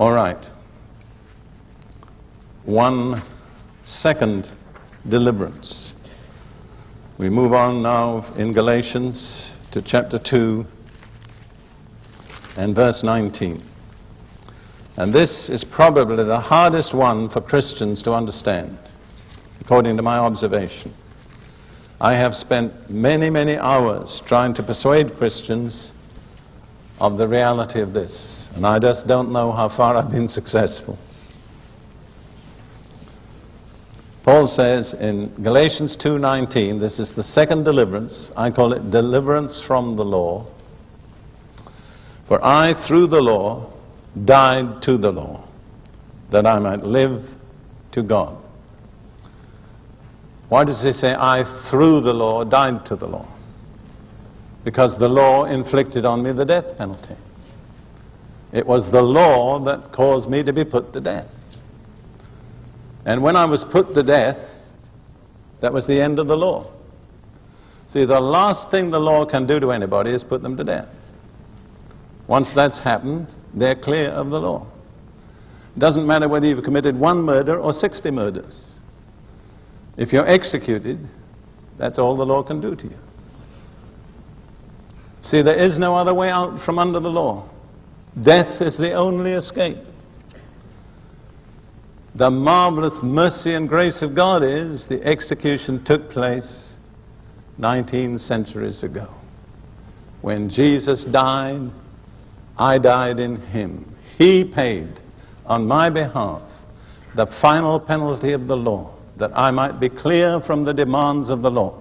All right. One second deliverance. We move on now in Galatians to chapter 2 and verse 19. And this is probably the hardest one for Christians to understand, according to my observation. I have spent many, many hours trying to persuade Christians of the reality of this, and I just don't know how far I've been successful. Paul says in Galatians 2:19, this is the second deliverance. I call it deliverance from the law. For I, through the law, died to the law, that I might live to God. Why does he say, I, through the law, died to the law? Because the law inflicted on me the death penalty. It was the law that caused me to be put to death. And when I was put to death, that was the end of the law. See, the last thing the law can do to anybody is put them to death. Once that's happened, they're clear of the law. It doesn't matter whether you've committed 1 murder or 60 murders. If you're executed, that's all the law can do to you. See, there is no other way out from under the law. Death is the only escape. The marvelous mercy and grace of God is the execution took place 19 centuries ago. When Jesus died, I died in him. He paid on my behalf the final penalty of the law, that I might be clear from the demands of the law.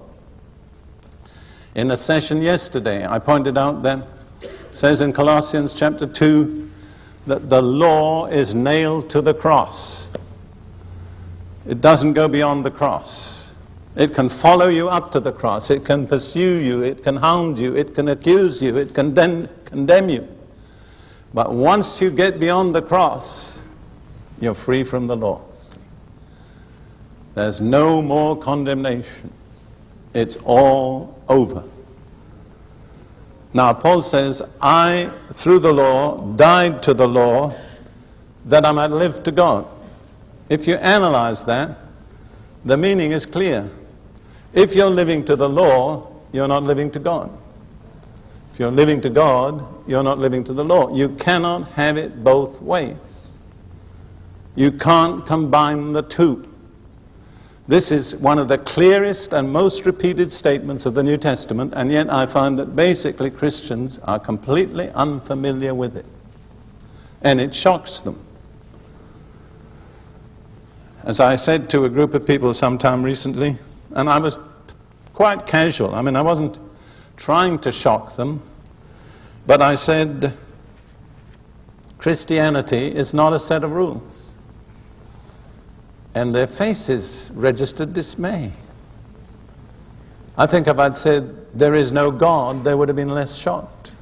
In a session yesterday, I pointed out that it says in Colossians chapter 2 that the law is nailed to the cross. It doesn't go beyond the cross. It can follow you up to the cross. It can pursue you. It can hound you. It can accuse you. It can condemn you. But once you get beyond the cross, you're free from the law. There's no more condemnation. It's all over. Now, Paul says, I, through the law, died to the law that I might live to God. If you analyze that, the meaning is clear. If you're living to the law, you're not living to God. If you're living to God, you're not living to the law. You cannot have it both ways. You can't combine the two. This is one of the clearest and most repeated statements of the New Testament, and yet I find that basically Christians are completely unfamiliar with it. And it shocks them. As I said to a group of people sometime recently, and I was quite casual, I wasn't trying to shock them, but I said, Christianity is not a set of rules. And their faces registered dismay. I think if I'd said, there is no God, they would have been less shocked.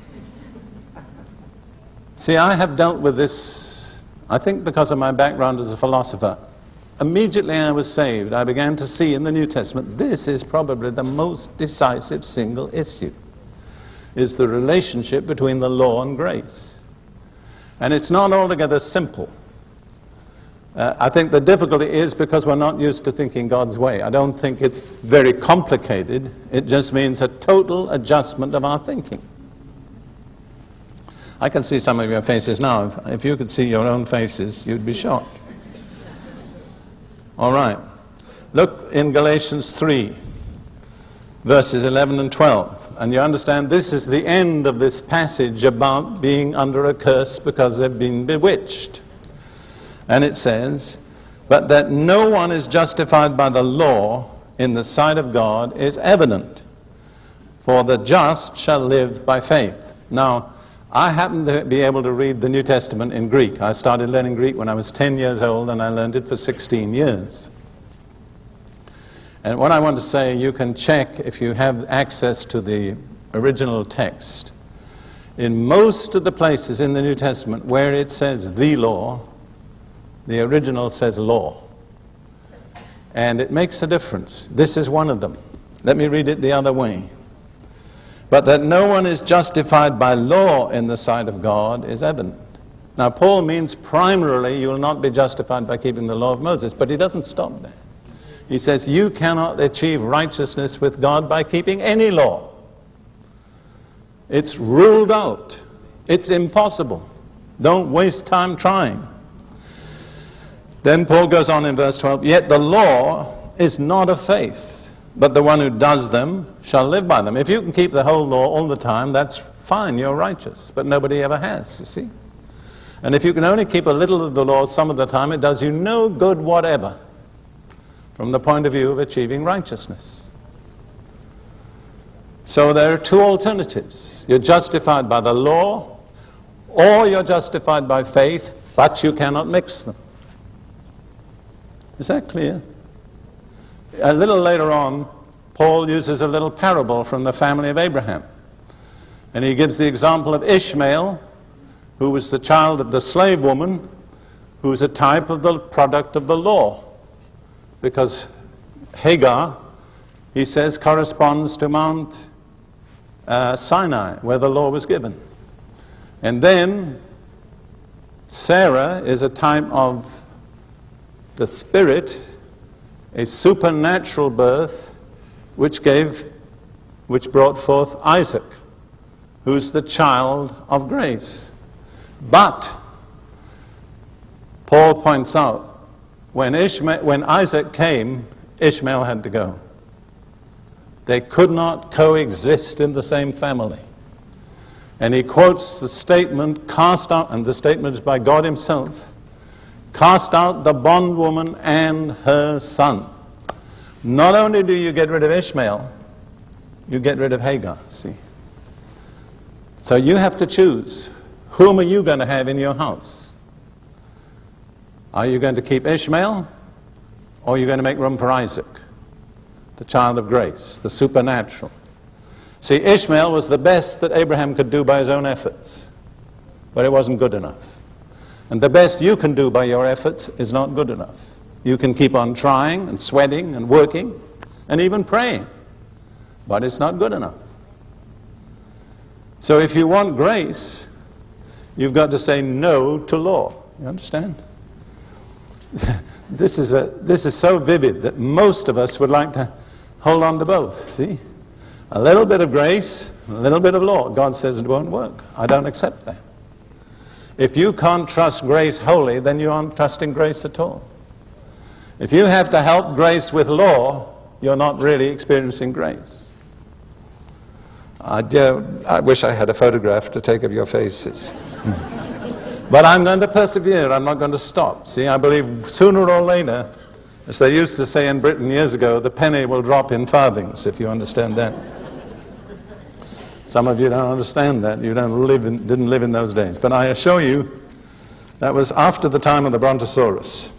See, I have dealt with this, I think because of my background as a philosopher. Immediately I was saved, I began to see in the New Testament, this is probably the most decisive single issue, is the relationship between the law and grace. And it's not altogether simple. I think the difficulty is because we're not used to thinking God's way. I don't think it's very complicated. It just means a total adjustment of our thinking. I can see some of your faces now. If you could see your own faces, you'd be shocked. All right. Look in Galatians 3, verses 11 and 12. And you understand this is the end of this passage about being under a curse because they've been bewitched. And it says, but that no one is justified by the law in the sight of God is evident, for the just shall live by faith. Now, I happen to be able to read the New Testament in Greek. I started learning Greek when I was 10 years old, and I learned it for 16 years. And what I want to say, you can check if you have access to the original text. In most of the places in the New Testament where it says the law, the original says law. And it makes a difference. This is one of them. Let me read it the other way. But that no one is justified by law in the sight of God is evident. Now, Paul means primarily you will not be justified by keeping the law of Moses, but he doesn't stop there. He says you cannot achieve righteousness with God by keeping any law. It's ruled out. It's impossible. Don't waste time trying. Then Paul goes on in verse 12, yet the law is not of faith, but the one who does them shall live by them. If you can keep the whole law all the time, that's fine, you're righteous. But nobody ever has, you see. And if you can only keep a little of the law some of the time, it does you no good whatever from the point of view of achieving righteousness. So there are two alternatives. You're justified by the law, or you're justified by faith, but you cannot mix them. Is that clear? A little later on, Paul uses a little parable from the family of Abraham. And he gives the example of Ishmael, who was the child of the slave woman, who was a type of the product of the law. Because Hagar, he says, corresponds to Mount Sinai, where the law was given. And then Sarah is a type of the Spirit, a supernatural birth, which brought forth Isaac, who's the child of grace. But Paul points out, when Isaac came, Ishmael had to go. They could not coexist in the same family. And he quotes the statement, cast out, and the statement is by God himself, cast out the bondwoman and her son. Not only do you get rid of Ishmael, you get rid of Hagar, see. So you have to choose, whom are you going to have in your house? Are you going to keep Ishmael, or are you going to make room for Isaac, the child of grace, the supernatural? See, Ishmael was the best that Abraham could do by his own efforts, but it wasn't good enough. And the best you can do by your efforts is not good enough. You can keep on trying and sweating and working and even praying, but it's not good enough. So if you want grace, you've got to say no to law. You understand? This is so vivid that most of us would like to hold on to both, see? A little bit of grace, a little bit of law. God says it won't work. I don't accept that. If you can't trust grace wholly, then you aren't trusting grace at all. If you have to help grace with law, you're not really experiencing grace. I wish I had a photograph to take of your faces. But I'm going to persevere. I'm not going to stop. See, I believe sooner or later, as they used to say in Britain years ago, the penny will drop in farthings, if you understand that. Some of you don't understand that. You didn't live in those days. But I assure you, that was after the time of the Brontosaurus.